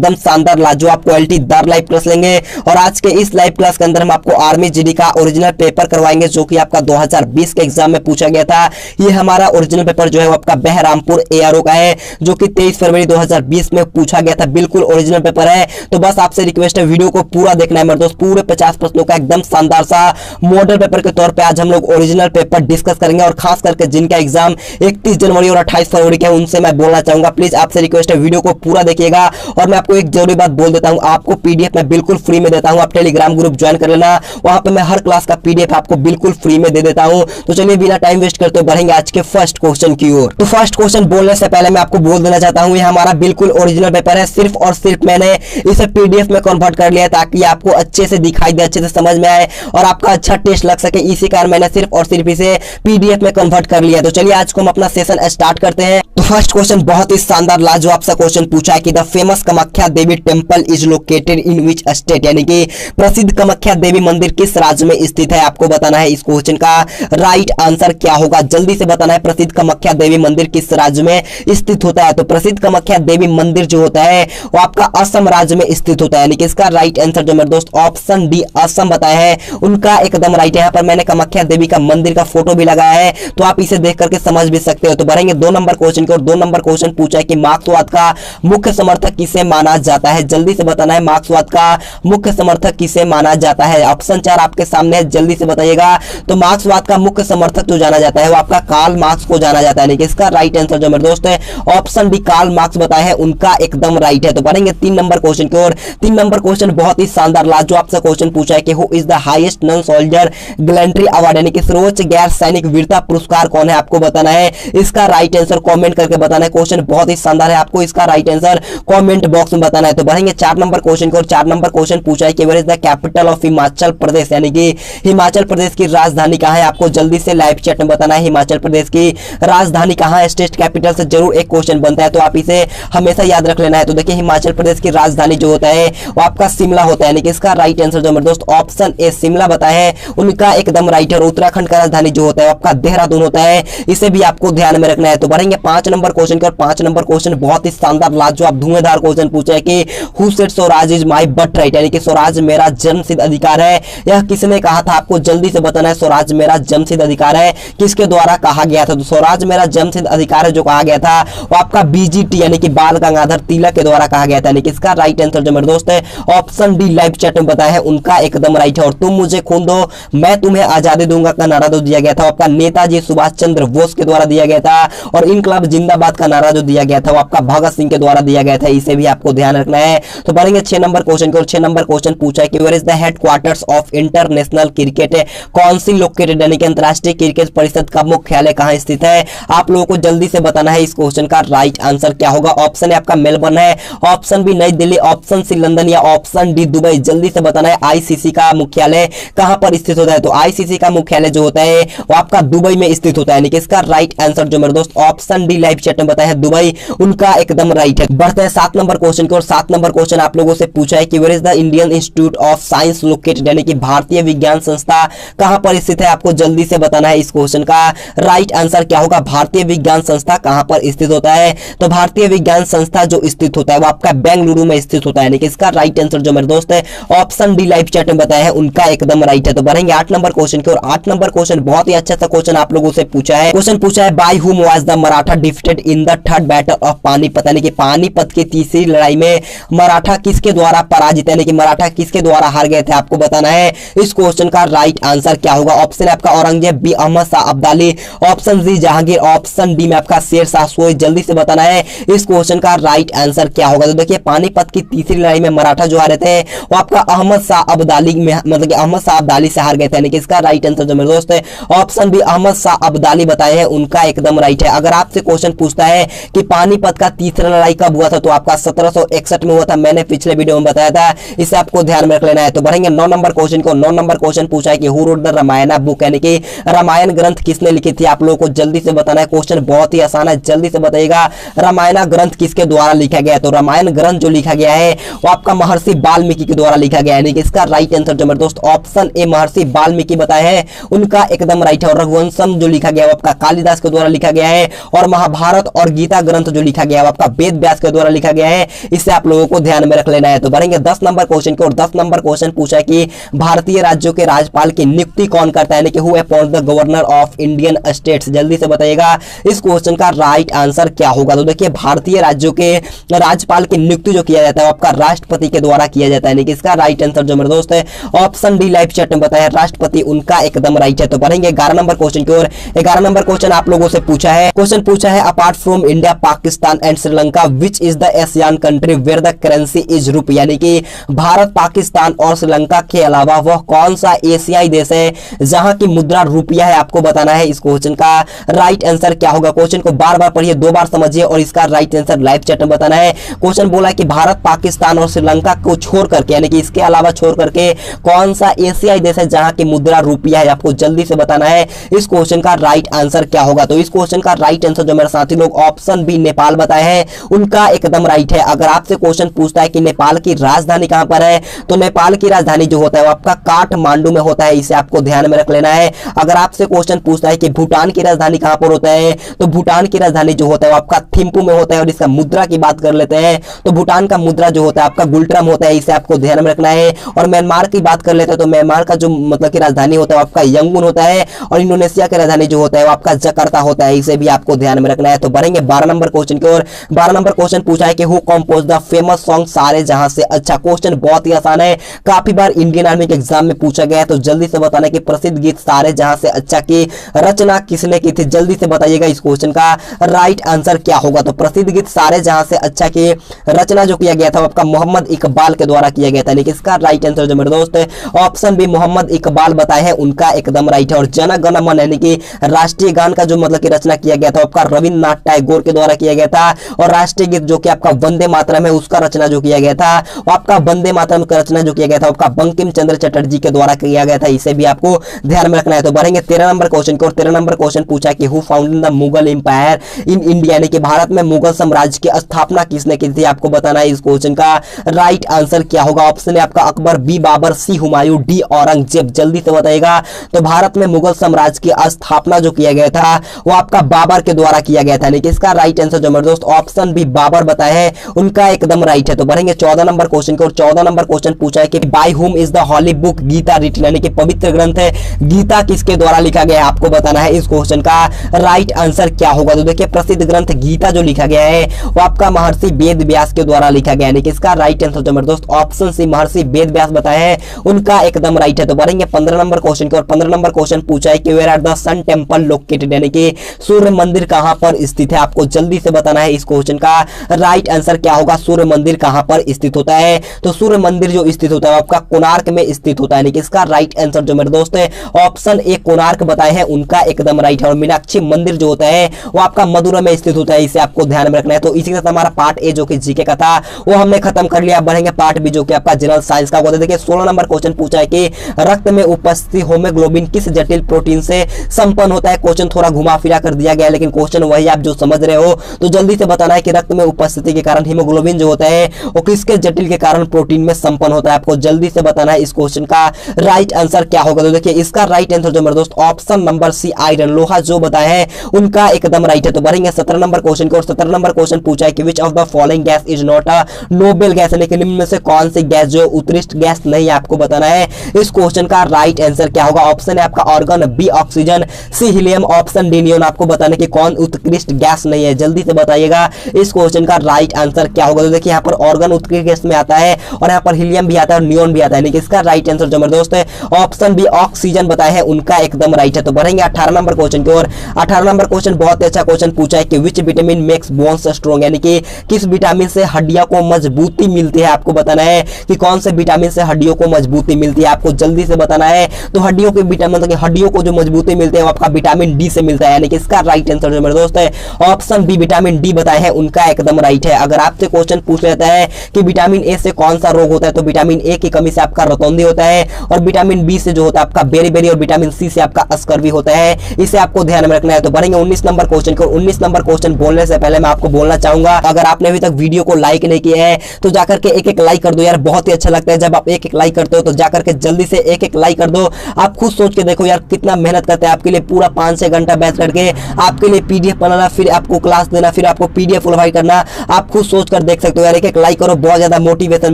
एकदम शानदार लाजवाब क्वालिटी दार लाइव क्लास लेंगे। और आज के इस लाइव क्लास के अंदर हम आपको आर्मी जीडी का ओरिजिनल पेपर करवाएंगे जो कि आपका 2020 के एग्जाम में पूछा गया था। ये हमारा ओरिजिनल पेपर जो है वो आपका बहरामपुर एआरओ का है जो कि 23 फरवरी 2020 में पूछा गया था। बिल्कुल ओरिजिनल पेपर है, तो बस आपसे रिक्वेस्ट है वीडियो को पूरा देखना है मेरे दोस्त। पूरे 50 प्रश्नों का एकदम शानदार सा मॉडल पेपर के तौर पे आज हम लोग ओरिजिनल पेपर डिस्कस करेंगे। और खास करके जिनका एग्जाम 31 जनवरी और 28 फरवरी के उनसे मैं बोलना चाहूंगा, प्लीज आपसे रिक्वेस्ट है वीडियो को पूरा देखिएगा। और मैं आपको एक जरूरी बात बोल देता हूं, आपको पीडीएफ मैं बिल्कुल फ्री में देता हूं, आप टेलीग्राम ग्रुप ज्वाइन कर लेना, वहां पे मैं हर क्लास का पीडीएफ आपको बिल्कुल फ्री में दे देता हूं। तो चलिए बिना टाइम वेस्ट करते हुए बढ़ेंगे आज के फर्स्ट क्वेश्चन की ओर। तो फर्स्ट क्वेश्चन बोलने से पहले मैं आपको बोल देना चाहता हूं, ये हमारा बिल्कुल ओरिजिनल पेपर है, सिर्फ और सिर्फ मैंने इसे पीडीएफ में कन्वर्ट कर लिया ताकि आपको अच्छे से दिखाई दे, अच्छे से समझ में आए और आपका अच्छा टेस्ट लग सके। इसी कारण मैंने सिर्फ और सिर्फ इसे पीडीएफ में कन्वर्ट कर लिया। तो चलिए आज को हम अपना सेशन स्टार्ट करते हैं। तो फर्स्ट क्वेश्चन बहुत ही शानदार लाजवाब सा क्वेश्चन पूछा है कि the famous Kamakhya Devi temple is located in which state, यानी कि प्रसिद्ध कामाख्या देवी मंदिर किस राज्य में स्थित है। आपको बताना है इस क्वेश्चन का राइट आंसर क्या होगा, जल्दी से बताना है। प्रसिद्ध कामाख्या देवी मंदिर किस राज्य में स्थित होता है। तो प्रसिद्ध कामाख्या देवी मंदिर जो होता है वो आपका असम राज्य में स्थित होता है, यानी कि इसका राइट आंसर जो मेरे दोस्त ऑप्शन डी असम बताया है उनका एकदम राइट है। यहाँ पर मैंने कामाख्या देवी का मंदिर का फोटो भी लगाया है, तो आप इसे देख करके समझ भी सकते हो। तो बढ़ेंगे 2 नंबर क्वेश्चन की और 2 नंबर क्वेश्चन पूछा है कि मार्क्सवाद का मुख्य समर्थक किसे माना जाता है। जल्दी से बताना है मार्क्सवाद का मुख्य समर्थक किसे माना जाता है। ऑप्शन 4 आपके सामने है, जल्दी से बताइएगा। तो मार्क्सवाद का मुख्य समर्थक जो जाना जाता है वो आपका कार्ल मार्क्स को जाना जाता है, यानी कि इसका राइट आंसर जो मेरे दोस्त है ऑप्शन डी कार्ल मार्क्स बताया है उनका एकदम राइट है। तो बढ़ेंगे 3 नंबर क्वेश्चन की ओर। 3 नंबर क्वेश्चन बहुत ही शानदार लाजवाब सा क्वेश्चन पूछा है कि who is the highest non soldier gallantry award, यानी कि सर्वोच्च गैर सैनिक वीरता पुरस्कार कौन है। आपको बताना है इसका राइट आंसर कमेंट करके बताना है। क्वेश्चन बहुत ही शानदार है, आपको इसका राइट आंसर कमेंट बॉक्स में बताना है। तो बढ़ेंगे 4 नंबर क्वेश्चन की ओर। 4 नंबर क्वेश्चन पूछा है कि where is the capital of Himachal Pradesh, यानी कि हिमाचल प्रदेश की राजधानी कहां है। आपको जल्दी से लाइव चैट में बताना है हिमाचल प्रदेश की राजधानी कहां है। स्टेट कैपिटल से जरूर एक क्वेश्चन बनता है, तो आप इसे हमेशा याद रख लेना है। तो देखिए हिमाचल प्रदेश की राजधानी जो होता है वो आपका शिमला होता है, यानी कि इसका राइट आंसर जो मेरे दोस्त ऑप्शन ए शिमला बताया है उनका एकदम राइट है। और उत्तराखंड का राजधानी जो होता है वो आपका देहरादून होता है, इसे भी आपको ध्यान में रखना है। तो बढ़ेंगे 5 नंबर क्वेश्चन की और 5 नंबर क्वेश्चन बहुत ही शानदार लाजवाब धुआंधार क्वेश्चन पूछा है कि who said Swaraj is my birth right, यानी कि स्वराज मेरा जन्मसिद्ध अधिकार है। यह किसने कहा था, आपको जल्दी से बताना है। स्वराज मेरा जन्मसिद्ध अधिकार है किसके द्वारा कहा गया था। तो स्वराज मेरा जन्मसिद्ध अधिकार है जो कहा गया था वो आपका बीजीटी यानी कि बाल गंगाधर तिलक के द्वारा कहा गया था, यानी कि इसका राइट आंसर जो मेरे दोस्त है ऑप्शन डी लाइव चैट में बताया है उनका एकदम राइट है। और तुम मुझे खून दो मैं तुम्हें आजादी दूंगा का नारा जो दिया गया था आपका नेताजी सुभाष चंद्र बोस के द्वारा दिया गया था। और इनकलाब जिंदाबाद का नारा जो दिया गया था वो आपका भगत सिंह के द्वारा दिया गया था, इसे भी आपको ध्यान रखना है। तो बढ़ेंगे 6 नंबर क्वेश्चन की और 6 नंबर क्वेश्चन पूछा है कि where is the headquarters of International Cricket Council located, यानी कि अंतरराष्ट्रीय क्रिकेट परिषद का मुख्यालय कहां स्थित है। आप लोगों को जल्दी से बताना है इस क्वेश्चन का राइट आंसर क्या होगा। ऑप्शन है आपका मेलबर्न है, ऑप्शन बी नई दिल्ली, ऑप्शन सी लंदन या ऑप्शन डी दुबई। जल्दी से बताना है आईसीसी का मुख्यालय कहां पर स्थित होता है। तो आईसीसी का मुख्यालय जो होता है वो आपका दुबई में स्थित होता है, यानी कि इसका राइट आंसर जो मेरे दोस्त ऑप्शन डी लाइव चैट में बताया है दुबई उनका एकदम राइट है। बढ़ते हैं 7 नंबर क्वेश्चन की और 7 नंबर क्वेश्चन आप लोगों से पूछा है कि where is the Indian Institute of Science located, यानी कि भारतीय विज्ञान संस्था कहां पर स्थित है। आपको जल्दी से बताना है इस क्वेश्चन का राइट आंसर क्या होगा। भारतीय विज्ञान संस्था कहां पर स्थित होता है। तो भारतीय विज्ञान संस्था जो स्थित होता है वो आपका बेंगलुरु में स्थित होता है, यानी कि इसका राइट आंसर जो मेरे दोस्त है ऑप्शन डी लाइव चैट में बताया है उनका एकदम राइट है। तो बढ़ेंगे 8 नंबर क्वेश्चन की और 8 नंबर क्वेश्चन बहुत ही अच्छा सा क्वेश्चन आप लोगों से पूछा है। क्वेश्चन पूछा है by whom was the Maratha defeated in the third battle of Panipat, यानी कि पानीपत की तीसरी लड़ाई में मराठा किसके द्वारा पराजित, यानी कि मराठा किसके द्वारा हार गए थे। आपको बताना है इस क्वेश्चन का राइट आंसर क्या होगा। ऑप्शन है आपका Aurangzeb, B Ahmad Shah Abdali, option C Jahangir, option D में आपका शेर शाह सूरी। जल्दी से बताना है इस क्वेश्चन का राइट आंसर क्या होगा। तो देखिए पानीपत की तीसरी लड़ाई में मराठा जो हारे थे वो आपका अहमद शाह अब्दाली में, मतलब कि अहमद शाह अब्दाली से हार गए थे, यानी कि इसका राइट आंसर जो मेरे दोस्त है ऑप्शन बी अहमद शाह अब्दाली बताए हैं उनका एकदम राइट है। अगर आपसे क्वेश्चन पूछता है कि पानीपत का तीसरा लड़ाई कब हुआ था तो आपका 1761 में हुआ था, मैंने पिछले वीडियो में बताया था, इसे आपको ध्यान में रख लेना है। तो बढ़ेंगे 9 नंबर क्वेश्चन को। 9 नंबर क्वेश्चन पूछा है कि who wrote the Ramayana book, यानी कि रामायण ग्रंथ किसने लिखी थी। आप लोगों को जल्दी से बताना है, क्वेश्चन बहुत ही आसान है, जल्दी से बताइएगा रामायण ग्रंथ किसके द्वारा लिखा गया है। तो रामायण ग्रंथ जो लिखा गया है वो आपका महर्षि वाल्मीकि के द्वारा लिखा गया है, यानी कि इसका राइट आंसर जो मेरे दोस्त ऑप्शन ए महर्षि वाल्मीकि बताए हैं उनका एकदम राइट है। और रघुवंशम जो लिखा गया है वो आपका कालिदास के द्वारा लिखा गया है। और महाभारत महाभारत और गीता ग्रंथ जो लिखा गया है आपका वेद व्यास के द्वारा लिखा गया है, इसे आप लोगों को ध्यान में रख लेना है। तो बढ़ेंगे 10 नंबर क्वेश्चन को, और 10 नंबर क्वेश्चन पूछा है कि भारतीय राज्यों के राज्यपाल की नियुक्ति कौन करता है, यानी कि who appoint the governor of Indian states. जल्दी से बताइएगा इस क्वेश्चन का राइट आंसर क्या होगा। तो देखिए भारतीय राज्यों के राज्यपाल की नियुक्ति जो किया जाता है आपका राष्ट्रपति के द्वारा किया जाता है, यानी कि इसका राइट आंसर जो मेरे दोस्त है ऑप्शन डी लाइव चैट में बताया राष्ट्रपति, उनका एकदम राइट है। तो बढ़ेंगे 11 नंबर क्वेश्चन की ओर। 11 नंबर क्वेश्चन आप लोगों से पूछा है, क्वेश्चन पूछा है apart from India, Pakistan and Sri Lanka which is the Asian country where the currency is rupee, यानी कि भारत, पाकिस्तान और श्रीलंका के अलावा वह कौन सा एशियाई देश है जहां की मुद्रा रुपया है, आपको बताना है। इस क्वेश्चन का राइट आंसर क्या होगा। क्वेश्चन को बार बार पढ़िए, 2 बार समझिए और इसका राइट आंसर लाइव चैट में बताना है। क्वेश्चन बोला कि भारत, पाकिस्तान और श्रीलंका को छोड़ करके, यानी कि इसके अलावा छोड़ करके कौन सा एशियाई देश है जहां की मुद्रा रुपया है, आपको जल्दी से बताना है इस क्वेश्चन का राइट आंसर क्या होगा। तो इस क्वेश्चन का राइट आंसर जो मेरे साथी लोग ऑप्शन बी नेपाल बताए हैं, उनका एकदम राइट है। अगर आपसे क्वेश्चन पूछता है कि नेपाल की राजधानी कहां पर है, तो नेपाल की राजधानी जो होता है वो आपका काठमांडू में होता है, इसे आपको ध्यान में रख लेना है। अगर आपसे क्वेश्चन पूछता है कि भूटान की राजधानी कहां पर होता है, तो भूटान की राजधानी जो होता है वो आपका थिम्पू में होता है। और इसका मुद्रा की बात कर लेते हैं तो भूटान का मुद्रा जो होता है आपका गुल्ट्रम होता है, इसे आपको ध्यान में रखना है। और म्यांमार की बात कर लेते हैं तो म्यांमार का जो मतलब की राजधानी होता है वो आपका यंगून होता है। और इंडोनेशिया की राजधानी जो होता है वो आपका जकार्ता होता है, इसे भी आपको ध्यान में रखना है। तो बढ़ेंगे 12 नंबर क्वेश्चन की ओर। 12 नंबर क्वेश्चन पूछा है कि who compose the famous song सारे जहां से अच्छा। क्वेश्चन बहुत ही आसान है, काफी बार इंडियन आर्मी के एग्जाम में पूछा गया है। तो जल्दी से बताना कि प्रसिद्ध गीत सारे जहां से अच्छा की रचना किसने की थी, जल्दी से बताइएगा इस क्वेश्चन का राइट आंसर क्या होगा। तो प्रसिद्ध गीत सारे जहां से अच्छा की रचना जो किया गया था आपका मोहम्मद इकबाल के द्वारा किया गया था, यानी कि इसका राइट आंसर जो मेरे दोस्त है ऑप्शन बी मोहम्मद इकबाल बताए हैं, उनका एकदम राइट है। और जन गण मन यानी कि राष्ट्रीय गान का जो मतलब की रचना किया गया था आपका रविंद्रनाथ टैगोर के द्वारा किया गया था। और राष्ट्रीय गीत जो कि आपका वंदे मातरम है, उसका रचना जो किया गया था वो आपका वंदे मातरम का रचना जो किया गया था आपका बंकिम चंद्र चटर्जी के द्वारा किया गया था, इसे भी आपको ध्यान में रखना है। तो बढ़ेंगे 13 नंबर क्वेश्चन को। और 13 नंबर क्वेश्चन पूछा कि who founded the Mughal empire in India, यानी कि भारत में मुगल साम्राज्य की स्थापना किसने की थी, आपको बताना है इस क्वेश्चन का राइट आंसर क्या होगा। ऑप्शन है आपका अकबर, बी बाबर, सी हुमायूं, डी औरंगजेब। जल्दी से बताइएगा। तो भारत में मुगल साम्राज्य की स्थापना जो किया गया था वो आपका बाबर के द्वारा किया गया था, यानी कि इसका राइट आंसर जो मेरे दोस्त ऑप्शन बी बाबर बताए हैं, उनका एकदम राइट है। तो बढ़ेंगे 14 नंबर क्वेश्चन को। और 14 नंबर क्वेश्चन पूछा है कि by whom is the holy book Gita written, यानी कि पवित्र ग्रंथ है गीता किसके द्वारा लिखा गया है, आपको बताना है इस क्वेश्चन का राइट आंसर क्या होगा। तो देखिए प्रसिद्ध ग्रंथ गीता जो लिखा गया है वो आपका महर्षि वेद व्यास के द्वारा लिखा गया है, यानी कि इसका राइट आंसर जो मेरे दोस्त ऑप्शन सी महर्षि वेद व्यास बताए हैं, उनका एकदम राइट है। तो बढ़ेंगे 15 नंबर क्वेश्चन को। और 15 नंबर क्वेश्चन पूछा है कि where are the sun temple located, यानी कि सूर्य मंदिर कहां पर स्थित है, आपको जल्दी से बताना है इस क्वेश्चन का राइट आंसर क्या होगा। सूर्य मंदिर कहां पर स्थित होता है, तो सूर्य मंदिर जो स्थित होता है आपका कोणार्क में स्थित होता है, यानी कि इसका राइट आंसर जो मेरे दोस्त है ऑप्शन ए कोणार्क बताए हैं, उनका एकदम राइट है। और मीनाक्षी मंदिर जो होता है वो आपका मदुरै में स्थित होता है, इसे आपको ध्यान में रखना है। तो इसी के साथ हमारा पार्ट ए जो कि जीके का था वो हमने खत्म कर लिया। बढ़ेंगे पार्ट बी जो कि आपका जनरल साइंस का होता है। देखिए 16 नंबर क्वेश्चन पूछा है कि रक्त में उपस्थित हीमोग्लोबिन किस जटिल प्रोटीन से संपन्न होता है। क्वेश्चन थोड़ा घुमा फिरा कर दिया गया है, लेकिन क्वेश्चन वही आप जो समझ रहे हो। तो जल्दी से बताना है कि रक्त में उपस्थिति के कारण हीमोग्लोबिन जो होता है वो किसके जटिल के कारण प्रोटीन में संपन्न होता है, आपको जल्दी से बताना है इस क्वेश्चन का राइट आंसर क्या होगा। तो देखिए इसका राइट आंसर जो मेरे दोस्त ऑप्शन नंबर सी आयरन, लोहा जो बताया है उनका एकदम राइट है। तो बढ़ेंगे 17 नंबर क्वेश्चन को। और 17 नंबर क्वेश्चन पूछा है कि which of the following gas is not a noble gas, यानी कि निम्न में से कौन सी गैस जो उत्कृष्ट गैस नहीं है, आपको बताना है इस क्वेश्चन का राइट आंसर क्या होगा। ऑप्शन है आपका ऑर्गन, बी ऑक्सीजन, सी हीलियम, ऑप्शन डी नियोन। आपको बताना कि कौन उत्कृष्ट गैस नहीं है, जल्दी से बताइएगा इस क्वेश्चन का राइट आंसर क्या होगा। तो देखिए यहाँ पर ऑर्गन उत्कृष्ट गैस में आता है और यहाँ पर हीलियम भी आता है और नियोन भी आता है, यानी कि इसका राइट आंसर जो मेरे दोस्त है ऑप्शन बी ऑक्सीजन बताया है, उनका एकदम राइट है। तो बढ़ेंगे 18 नंबर क्वेश्चन की ओर। 18 नंबर क्वेश्चन बहुत ही अच्छा क्वेश्चन पूछा है कि which vitamin makes bones strong, यानी कि किस विटामिन से हड्डियों को मजबूती मिलती है, आपको बताना है कि कौन से विटामिन से हड्डियों को मजबूती मिलती है, आपको जल्दी से बताना है। तो हड्डियों के विटामिन मतलब हड्डियों को जो मजबूती मिलती है वो आपका विटामिन डी से मिलता है, यानी कि इसका राइट आंसर जो मेरे दोस्त है ऑप्शन बी विटामिन डी बताए हैं, उनका एकदम राइट है। अगर आपसे क्वेश्चन पूछ लेता है कि विटामिन ए से कौन सा रोग होता है, तो विटामिन ए की कमी से आपका रतौंधी होता है, और विटामिन बी से जो होता है आपका बेरी-बेरी, और विटामिन सी से आपका स्कर्वी होता है, इसे आपको ध्यान में रखना है। तो बढ़ेंगे 19 नंबर क्वेश्चन को। 19 नंबर क्वेश्चन बोलने से पहले मैं आपको बोलना चाहूंगा, अगर आपने अभी तक वीडियो को लाइक नहीं किया है तो जाकर के एक लाइक कर दो यार, बहुत ही अच्छा लगता है जब आप एक लाइक करते हो। तो जाकर के जल्दी से एक लाइक कर दो। आप खुद सोच के देखो यार कितना मेहनत करते हैं आपके लिए, पूरा 5-6 घंटा बैठ करके आपके लिए पीडीएफ बनाना, फिर आपको क्लास देना, फिर आपको PDF प्रोवाइड करना, आप खुद सोच कर देख सकते हो यार। एक लाइक करो, बहुत ज्यादा मोटिवेशन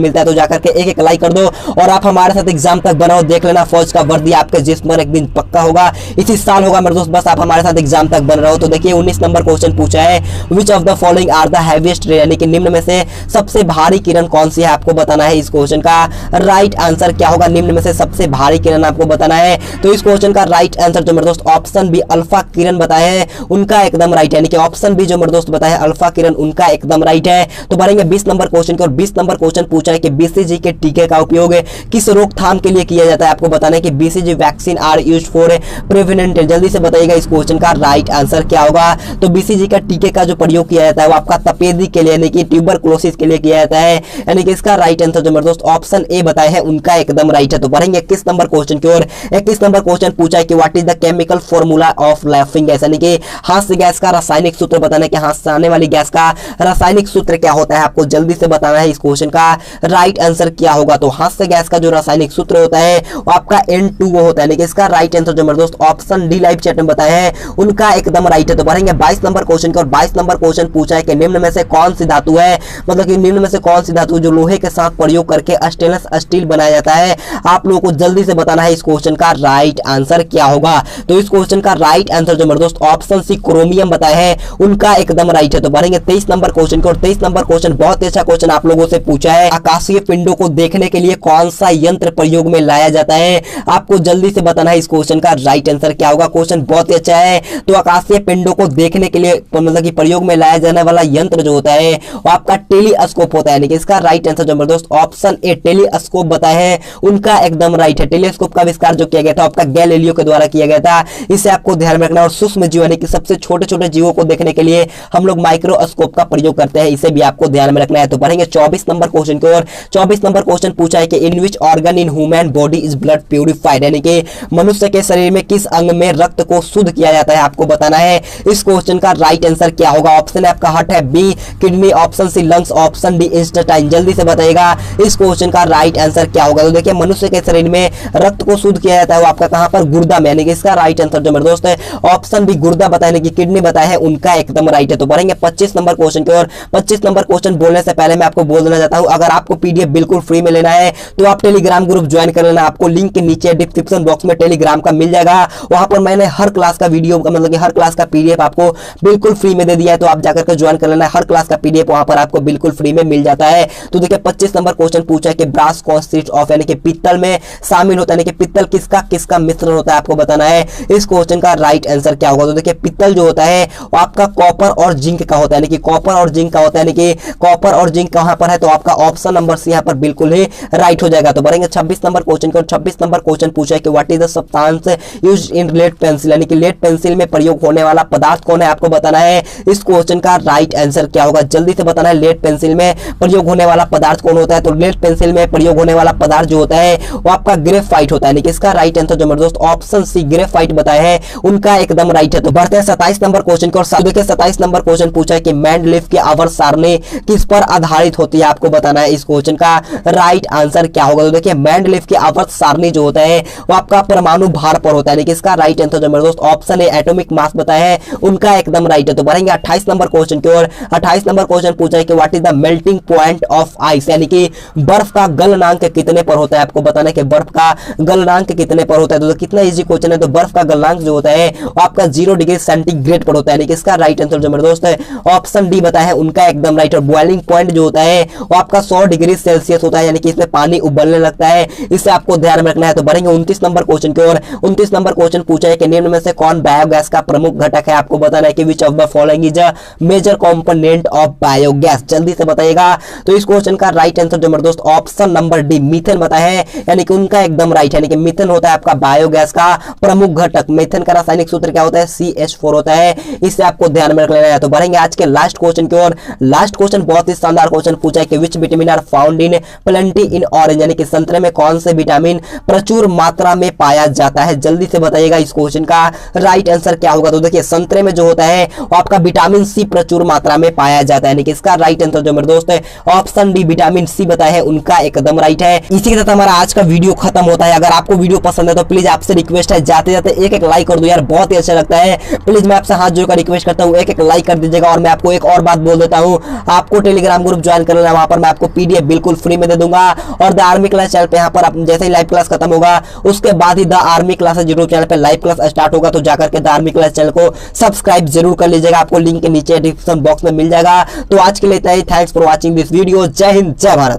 मिलता है, तो जाकर के एक लाइक कर दो और आप हमारे साथ एग्जाम तक बनाओ। देख लेना फौज का वर्दी आपके जिस्म पर एक दिन पक्का होगा, इसी साल होगा मेरे दोस्त, बस आप हमारे साथ एग्जाम तक बन रहे हो। तो देखिए 19 नंबर क्वेश्चन पूछा है, which of the following are the heaviest ray, यानी कि निम्न में से सबसे भारी किरण कौन सी है, आपको बताना है। इस क्वेश्चन का राइट आंसर क्या होगा, निम्न में से सबसे भारी किरण आपको बताना है। तो इस क्वेश्चन का राइट आंसर जो मेरे दोस्त ऑप्शन बी अल्फा किरण बताए हैं, उनका एकदम राइट है, यानी कि ऑप्शन बी जो मेरे दोस्त बताए अल्फा किरण, उनका एकदम राइट है। तो बढ़ेंगे 20 नंबर क्वेश्चन की, और 20 नंबर क्वेश्चन पूछा है कि BCG के टीके का उपयोग किस रोकथाम के लिए किया जाता है, आपको बताना है कि BCG vaccine are used for prevention. जल्दी से बताइएगा इस क्वेश्चन का राइट आंसर क्या होगा। तो BCG का टीके का जो प्रयोग किया जाता है वो आपका तपेदी के लिए, यानी कि ट्यूबरकुलोसिस के लिए किया जाता है, यानी कि इसका राइट आंसर जो मेरे दोस्त ऑप्शन ए बताए हैं, उनका एकदम राइट है। तो बढ़ेंगे 21 नंबर क्वेश्चन की ओर। 21 नंबर क्वेश्चन पूछा है कि what is the chemical formula of laughing gas, यानी कि हास्य गैस का रासायनिक सूत्र बताना है कि हंसाने वाली गैस का रासायनिक सूत्र क्या होता है, आपको जल्दी से बताना है। इस क्वेश्चन का राइट आंसर क्या होगा। तो हास्य गैस का जो रासायनिक सूत्र होता है वो आपका N2O होता है, यानी कि इसका राइट आंसर जो मेरे दोस्त ऑप्शन डी लाइव चैट में बताए हैं, उनका एकदम राइट है। तो बढ़ेंगे 22 नंबर क्वेश्चन की, और 22 नंबर क्वेश्चन पूछा है कि निम्न में से कौन सी धातु है, मतलब कि निम्न में से कौन सी धातु जो लोहे के साथ प्रयोग करके स्टेनलेस स्टील बनाया जाता है, आप लोगों को जल्दी से बताना है। इस क्वेश्चन का राइट आंसर क्या होगा। तो इस क्वेश्चन का राइट आंसर जो मेरे दोस्त ऑप्शन सी क्रोमियम बताए हैं, उनका एकदम राइट है। तो बढ़ेंगे 23 नंबर क्वेश्चन की, और 23 नंबर क्वेश्चन बहुत ही अच्छा क्वेश्चन आप लोगों से पूछा है, आकाशीय पिंडों को देखने के लिए कौन सा यंत्र प्रयोग में लाया जाता है, आपको जल्दी से बताना है। इस क्वेश्चन का राइट आंसर क्या होगा। क्वेश्चन बहुत ही अच्छा है। तो आकाशीय पिंडों को देखने के लिए मतलब कि प्रयोग में लाया जाने वाला यंत्र जो होता है वो आपका टेलीस्कोप होता है, यानी कि इसका राइट आंसर जो मेरे दोस्त ऑप्शन ए टेलीस्कोप बताए हैं, उनका एकदम राइट है। टेलीस्कोप का आविष्कार जो किया गया था आपका गैलीलियो के द्वारा किया गया था, इसे आपको ध्यान में रखना। और सूक्ष्म जीव यानी कि सबसे छोटे छोटे जीवों को देखने के लिए हम लोग माइक्रोस्कोप का प्रयोग करते हैं, इसे भी आपको ध्यान में रखना है। तो बढ़ेंगे 24 नंबर क्वेश्चन की ओर। 24 नंबर क्वेश्चन पूछा है कि in which organ in human body is blood purified, यानी कि मनुष्य के शरीर में किस अंग में रक्त को शुद्ध किया जाता है, आपको बताना है। इस क्वेश्चन का राइट आंसर क्या होगा। ऑप्शन है आपका हार्ट है, B kidney, option C lungs, option D intestine. जल्दी से बताइएगा इस क्वेश्चन का राइट आंसर क्या होगा। तो देखिए मनुष्य के शरीर में रक्त को शुद्ध किया जाता है वो आपका कहां पर, गुर्दा में, यानी कि इसका राइट आंसर जो मेरे दोस्त है ऑप्शन बी गुर्दा बताया, कि किडनी बताया है, उनका एकदम राइट है। तो बढ़ेंगे 25 नंबर क्वेश्चन की ओर। 25 नंबर क्वेश्चन बोलने से पहले मैं आपको बोल देना चाहता हूं, अगर आपको PDF बिल्कुल फ्री में लेना है तो आप टेलीग्राम ग्रुप ज्वाइन कर लेना, आपको लिंक के नीचे डिस्क्रिप्शन बॉक्स में टेलीग्राम का मिल जाएगा। वहां पर मैंने हर क्लास का वीडियो मतलब कि हर क्लास का PDF आपको बिल्कुल फ्री में दे दिया है, तो आप जाकर के ज्वाइन कर लेना। हर क्लास का PDF वहां पर आपको बिल्कुल फ्री में मिल जाता है। तो देखिए 25 नंबर क्वेश्चन पूछा है कि ब्रास कॉन्सिस्ट ऑफ, यानी कि पित्तल में शामिल होता है, यानी कि पित्तल किसका किसका मिश्रण होता है, आपको बताना है। इस क्वेश्चन का राइट आंसर क्या होगा। तो देखिए पित्तल जो होता है वो आपका कॉपर और जिंक का होता है, यानी कि कॉपर और जिंक का होता है, यानी कि कॉपर और जिंक कहां पर है, तो आपका ऑप्शन नंबर सी यहां पर बिल्कुल ही राइट हो जाएगा। तो बढ़ेंगे 26 नंबर क्वेश्चन को। 26 नंबर क्वेश्चन पूछा है कि what is the substance used in lead pencil, यानी कि लेड पेंसिल में प्रयोग होने वाला पदार्थ कौन है, आपको बताना है। इस क्वेश्चन का राइट आंसर क्या होगा, जल्दी से बताना है। लेड पेंसिल में प्रयोग होने वाला पदार्थ कौन होता है। तो लेड पेंसिल में प्रयोग होने वाला पदार्थ जो होता है वो आपका ग्रेफाइट होता है, यानी कि इसका राइट आंसर जो मेरे दोस्त ऑप्शन सी ग्रेफाइट बताया है, उनका एकदम राइट है। तो बढ़ते हैं 27 नंबर क्वेश्चन को। देखिए 27 नंबर क्वेश्चन पूछा है कि मेंडलीफ की आवर्त सारणी किस पर आधारित होती है, आपको बताना है। इस क्वेश्चन का राइट आंसर क्या होगा। तो देखिए मेंडलीफ की आवर्त सारणी जो होता है वो आपका परमाणु भार पर होता है, यानी कि इसका राइट आंसर जो मेरे दोस्त ऑप्शन ए एटॉमिक मास बताया है, उनका एकदम राइट है। तो बढ़ेंगे 28 नंबर क्वेश्चन की ओर। 28 नंबर क्वेश्चन पूछा है कि what is the melting point of ice, यानी कि बर्फ का गलनांक कितने पर होता है, आपको बताना है कि बर्फ का गलनांक कितने पर होता है। तो कितना इजी क्वेश्चन है। तो बर्फ का गलनांक जो होता है वो आपका 0 डिग्री सेंटीग्रेड पर होता है, यानी कि इसका राइट आंसर जो मेरे दोस्त है ऑप्शन डी बताया है, उनका एकदम राइट। और बॉइलिंग पॉइंट जो होता है वो आपका 100 डिग्री सेल्सियस होता है, यानी कि इसमें पानी उबलने लगता है, इसे आपको ध्यान में रखना है। तो बढ़ेंगे 29 नंबर क्वेश्चन की ओर। 29 नंबर क्वेश्चन पूछा है कि निम्न में से कौन बायोगैस का प्रमुख घटक है, आपको बताना है कि which of the following is a major component of biogas, जल्दी से बताइएगा। तो इस क्वेश्चन का राइट आंसर जो मेरे दोस्त ऑप्शन नंबर डी मीथेन बताया है, यानी कि उनका एकदम राइट है, यानी कि मीथेन होता है आपका बायोगैस का प्रमुख घटक। मीथेन का रासायनिक सूत्र क्या होता है, CH4 होता है, इसे आपको ध्यान में रख लेना है। तो बढ़ेंगे आज के लास्ट क्वेश्चन की ओर। लास्ट क्वेश्चन बहुत ही शानदार क्वेश्चन पूछा है कि which vitamin are found in plenty in orange, यानी कि संतरे में कौन से विटामिन प्रचुर मात्रा में पाया जाता है, जल्दी से बताइएगा इस क्वेश्चन का राइट आंसर क्या होगा। तो देखिए संतरे में जो होता है वो आपका विटामिन सी प्रचुर मात्रा में पाया जाता है, यानी कि इसका राइट आंसर जो मेरे दोस्त है ऑप्शन डी विटामिन सी बताया है, उनका एकदम राइट है। इसी के साथ हमारा आज का वीडियो खत्म होता है। अगर आपको वीडियो पसंद है तो प्लीज आपसे रिक्वेस्ट है जाते जाते एक लाइक कर दो यार, बहुत ही अच्छा लगता है। प्लीज मैं आपसे हाथ भाइयों का रिक्वेस्ट करता हूँ एक लाइक कर दीजिएगा। और मैं आपको एक और बात बोल देता हूँ, आपको टेलीग्राम ग्रुप ज्वाइन कर लेना, वहां पर मैं आपको पीडीएफ बिल्कुल फ्री में दे दूंगा। और द आर्मी क्लास चैनल पे यहाँ पर जैसे ही लाइव क्लास खत्म होगा उसके बाद ही the army classes YouTube channel पे लाइव क्लास स्टार्ट होगा, तो जाकर के द आर्मी क्लास चैनल को सब्सक्राइब जरूर कर लीजिएगा, आपको लिंक के नीचे डिस्क्रिप्शन बॉक्स में मिल जाएगा। तो आज के लिए इतना ही, thanks for watching this video. जय हिंद, जय भारत।